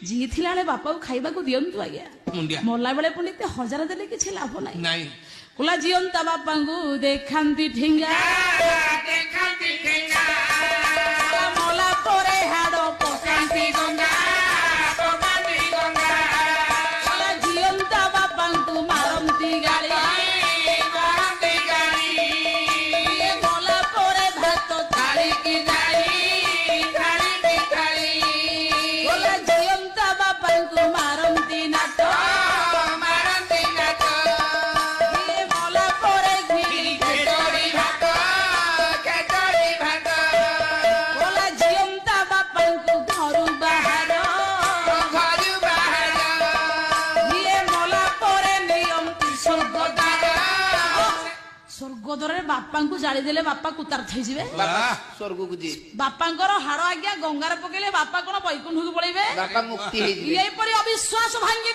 जी थिला बेले बापा को खाइबा को दियंतु आज्ञा मुंडिया मरला बेले पुणी 1000 देले किछि लाभ नाही नहीं कोला जियंता बापा को देखांती ठिंगा देखांती ठेंगा मला परे हाडो पकांती गंगा पकांती गंगा कोला जियंता बापा को मारंती गाड़ी मारंती गाड़ी मला परे भात थाली की थाली थाली थाली कोला जियंता बापा को मारंती नाटो मारंती नाटो मला परे घिरी खेचड़ी भात खेचड़ी भात कोला जियंता बापा को घरु बाहर घरु बाहर मला परे नियंती स्वर्गद्वार स्वर्गद्वार बापा को जाली देले बापा कुतार थई जिवे बाबा स्वर्ग को जी बापांकर हाड़ आज्ञा गंगार पकेले बापा कोन बैकुंठ को पळैबे बाबा मुक्ति हे ये परि अविश्वास भांगी